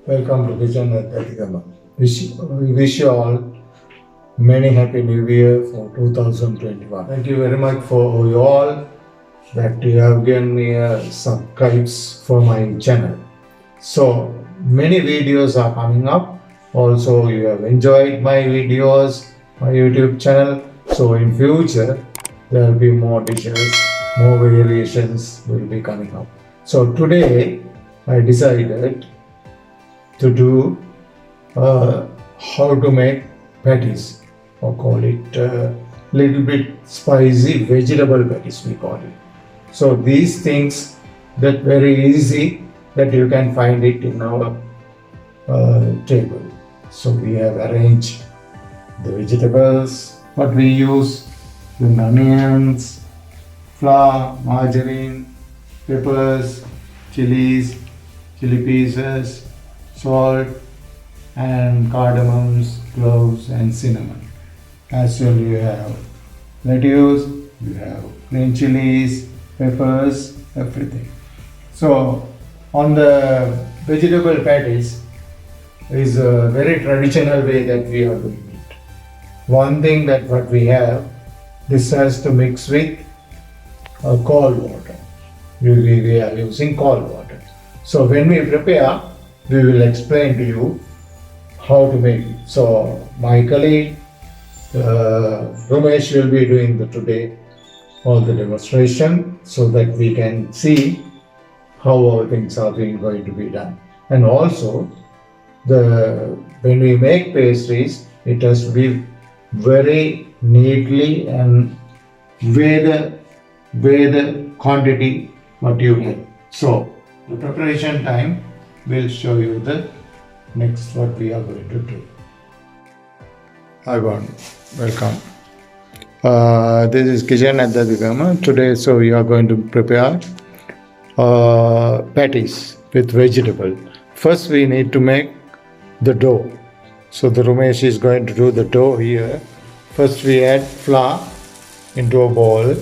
Welcome to Kitchen at Dhatigama. We wish you all many happy new year for 2021. Thank you very much for you all that you have given me subscribes for my channel. So many videos are coming up. Also you have enjoyed my videos, my YouTube channel. So in future there will be more dishes, more variations will be coming up. So today I decided to do how to make patties, or call it little bit spicy vegetable patties we call it. So these things that very easy that you can find it in our table. So we have arranged the vegetables, what we use, the onions, flour, margarine, peppers, chilies, chili pieces, salt and cardamoms, cloves and cinnamon. As well you have lettuce, you have green chilies, peppers, everything. So on the vegetable patties is a very traditional way that we are doing it. One thing that what we have, this has to mix with cold water. We are using cold water. So when we prepare, we will explain to you how to make it. So my colleague Ramesh will be doing today all the demonstration so that we can see how our things are going to be done. And also when we make pastries, it has to be very neatly and weigh the quantity what you get. So the preparation time will show you the next what we are going to do. Hi, welcome. This is Kitchen at Dhatigama. Today, so we are going to prepare patties with vegetable. First, we need to make the dough. So the Ramesh is going to do the dough here. First, we add flour into a bowl.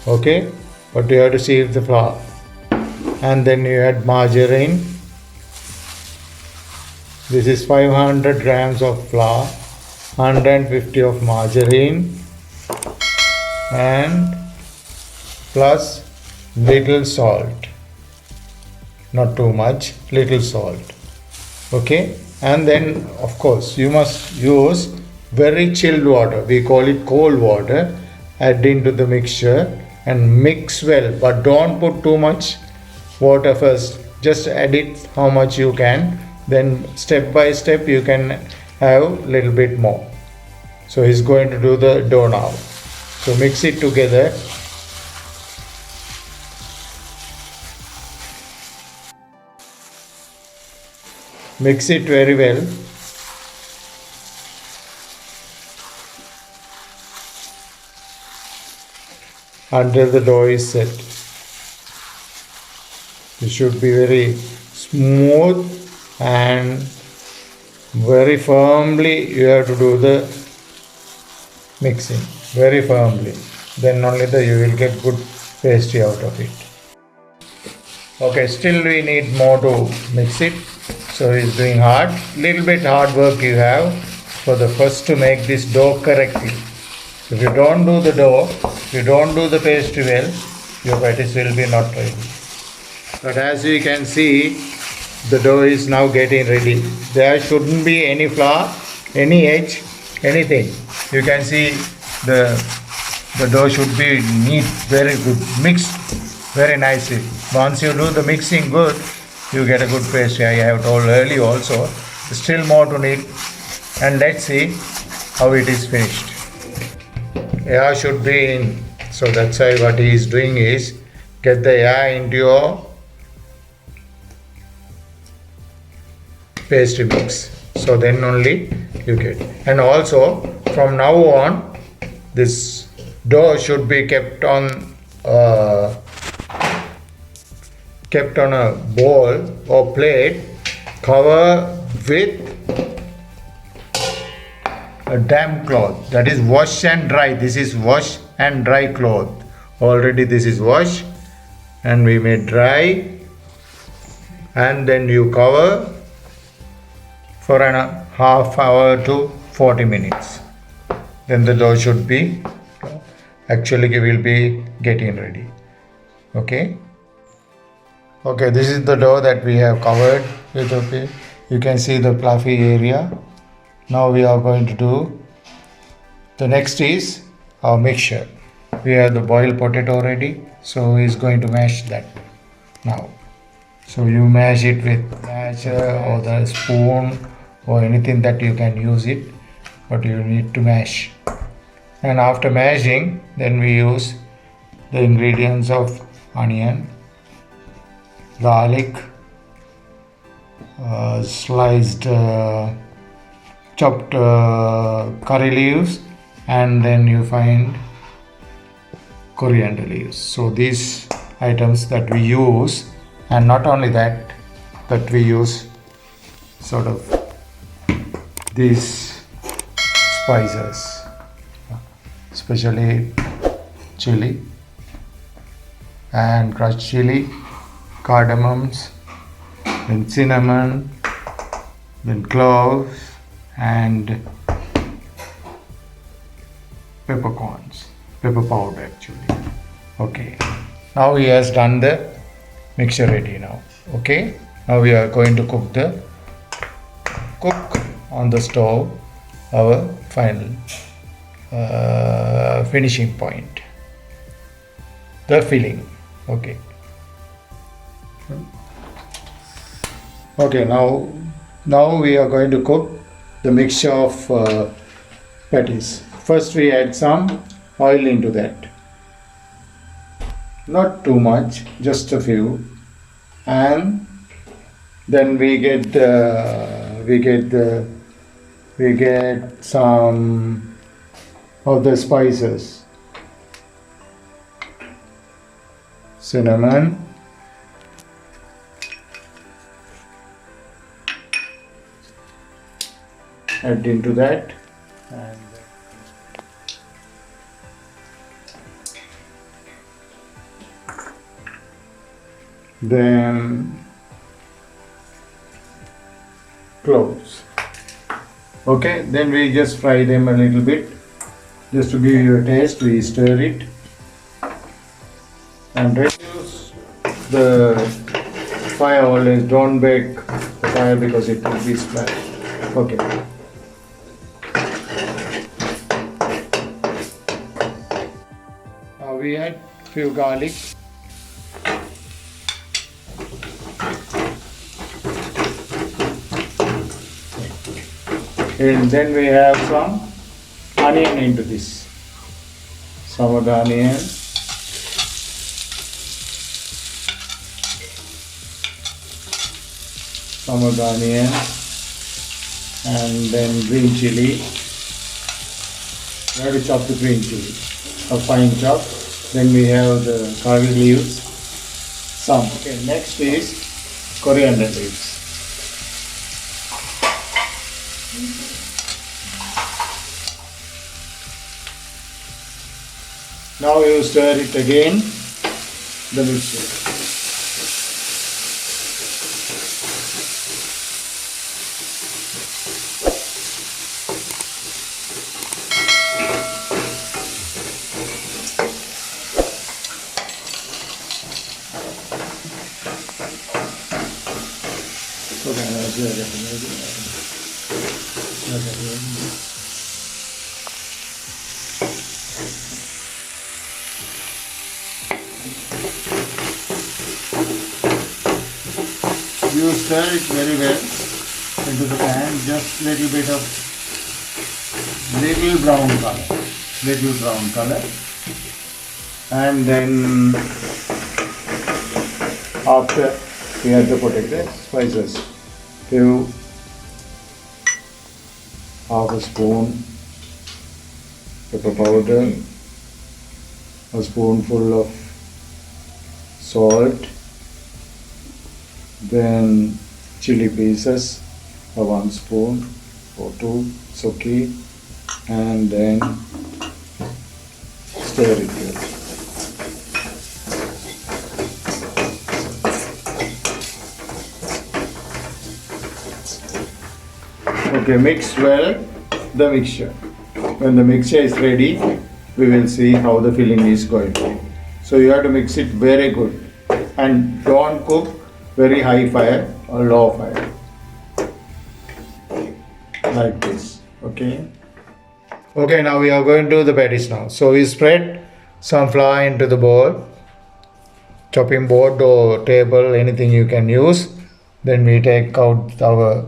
Okay, but you have to see the flour. And then you add margarine. This is 500 grams of flour, 150 of margarine, and plus little salt. Not too much, little salt. Okay, and then of course you must use very chilled water. We call it cold water. Add into the mixture and mix well, but don't put too much water first. Just add it how much you can, then step by step you can have little bit more. So he's going to do the dough now. So mix it together. Mix it very well. Until the dough is set. It should be very smooth and very firmly you have to do the mixing, very firmly. Then only you will get good pastry out of it. Okay, still we need more to mix it. So he's doing hard. Little bit hard work you have for the first to make this dough correctly. If you don't do the dough, if you don't do the pastry well, your patties will be not ready. But as you can see, the dough is now getting ready. There shouldn't be any flour, any edge, anything. You can see the dough should be neat, very good, mixed very nicely. Once you do the mixing good, you get a good pastry. I have told earlier also. Still more to need, and let's see how it is finished. Air should be in. So that's why what he is doing is get the air into your pastry mix. So then only you get. And also from now on, this dough should be kept on a bowl or plate, cover with a damp cloth, that is wash and dry. This is wash and dry cloth. Already this is wash and we may dry and then you cover for an half hour to 40 minutes. Then the dough should be actually will be getting ready. Okay. Okay, this is the dough that we have covered with. Okay, you can see the fluffy area. Now we are going to do the next is our mixture. We have the boiled potato ready, so he's going to mash that now. So you mash it with masher or the spoon or anything that you can use it, but you need to mash. And after mashing, then we use the ingredients of onion, garlic, sliced chopped curry leaves, and then you find coriander leaves. So these items that we use, and not only that, but we use sort of these spices, especially chili and crushed chili, cardamoms, then cinnamon, then cloves, and peppercorns, pepper powder actually. Okay, now he has done the mixture ready now. Okay, now we are going to cook on the stove our final finishing point, the filling. Okay. Okay, now we are going to cook the mixture of patties. First we add some oil into that. Not too much, just a few, and then we get some of the spices, cinnamon, add into that, and then cloves. Okay, then we just fry them a little bit, just to give you a taste. We stir it and reduce the fire. Always don't bake the fire because it will be splashed. Okay. Now we add few garlic. And then we have some onion into this. Some of the onion. Some of the onion. And then green chili. We have to chop the green chili. A fine chop. Then we have the curry leaves. Some. Okay, next is coriander leaves. Now you stir it again, the mixture. You stir it very well into the pan, just little bit of little brown color, and then after we add the potato spices, half a spoon pepper powder, a spoonful of salt, then chili pieces, 1 spoon or 2, it's okay, and then stir it well. Okay, mix well the mixture. When the mixture is ready, we will see how the filling is going to be. So you have to mix it very good and don't cook very high fire or low fire. Like this, okay? Okay, now we are going to do the patties now. So we spread some flour into the bowl, chopping board or table, anything you can use. Then we take out our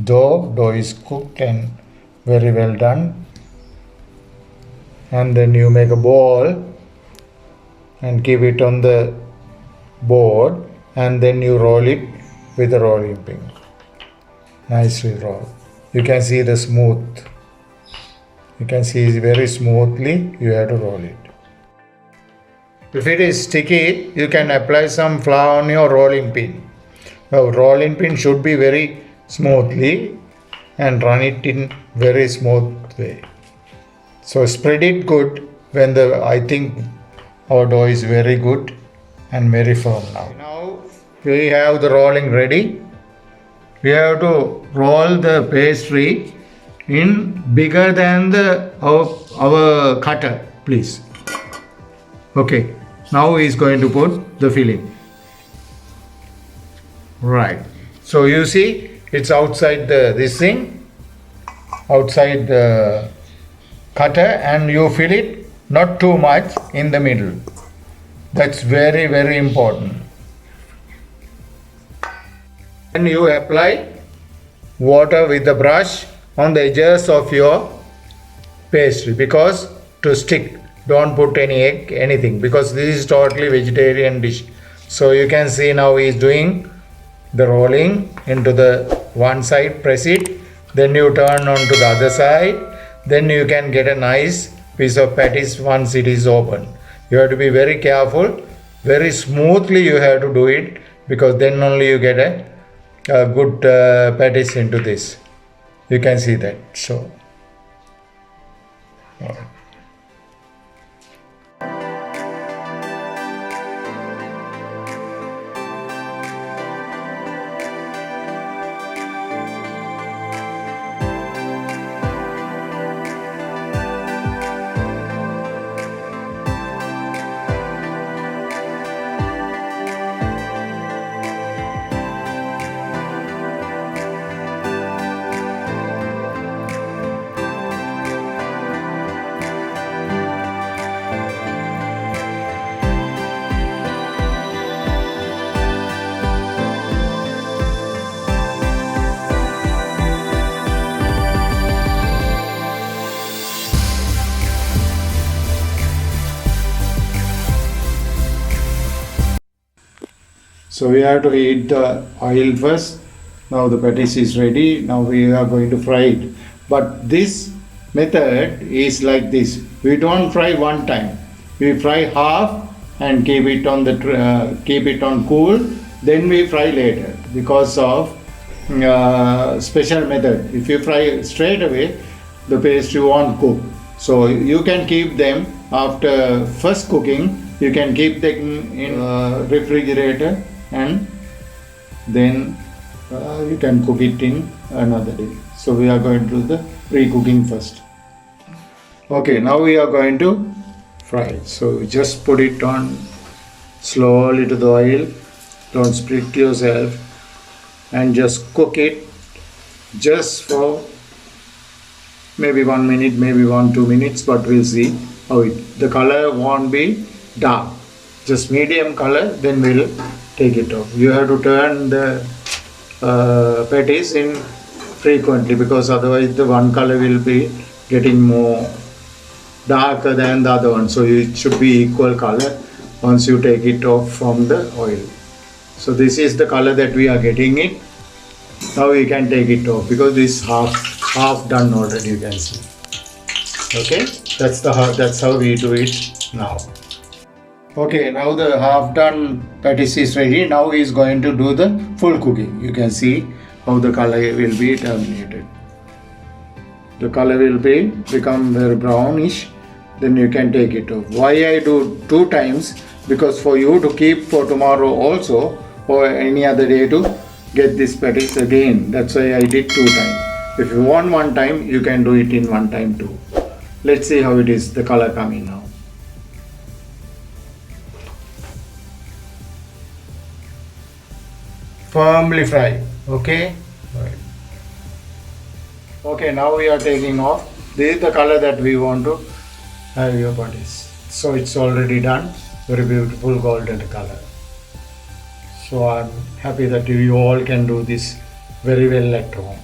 dough. Dough is cooked and very well done. And then you make a ball and keep it on the board, and then you roll it with a rolling pin. Nicely roll. You can see the smooth. You can see very smoothly you have to roll it. If it is sticky, you can apply some flour on your rolling pin. Now rolling pin should be very smoothly and run it in very smooth way. So spread it good when I think our dough is very good and very firm now. Now we have the rolling ready. We have to roll the pastry in bigger than our cutter, please. Okay, now he is going to put the filling. Right. So you see, it's outside this thing, outside the cutter, and you fill it not too much in the middle. That's very, very important. And you apply water with the brush on the edges of your pastry, because to stick, don't put any egg, anything, because this is totally vegetarian dish. So you can see now he is doing the rolling into the one side, press it, then you turn on to the other side, then you can get a nice piece of patties once it is open. You have to be very careful, very smoothly you have to do it, because then only you get a good patties into this. You can see that. So So we have to heat the oil first. Now the patties is ready. Now we are going to fry it. But this method is like this. We don't fry one time. We fry half and keep it on cool. Then we fry later because of special method. If you fry straight away, the pastry won't cook. So you can keep them after first cooking. You can keep them in refrigerator, and then you can cook it in another day. So we are going to do the pre-cooking first. Okay, now we are going to fry. So just put it on slowly to the oil. Don't split yourself, and just cook it just for maybe 1 minute, maybe 1-2 minutes, but we'll see how the color won't be dark, just medium color, then we'll take it off. You have to turn the patties in frequently, because otherwise the one color will be getting more darker than the other one. So it should be equal color once you take it off from the oil. So this is the color that we are getting it. Now we can take it off, because this half done already, you can see. Okay, that's how we do it now. Okay, now the half done patties is ready. Now he is going to do the full cooking. You can see how the color will be terminated. The color will become very brownish. Then you can take it off. Why I do 2 times? Because for you to keep for tomorrow also, or any other day to get this patties again. That's why I did 2 times. If you want one time, you can do it in one time too. Let's see how it is, the color coming now. Firmly fry, okay? Right. Okay, now we are taking off. This is the color that we want to have your bodies. So it's already done. Very beautiful golden color. So I'm happy that you all can do this very well at home.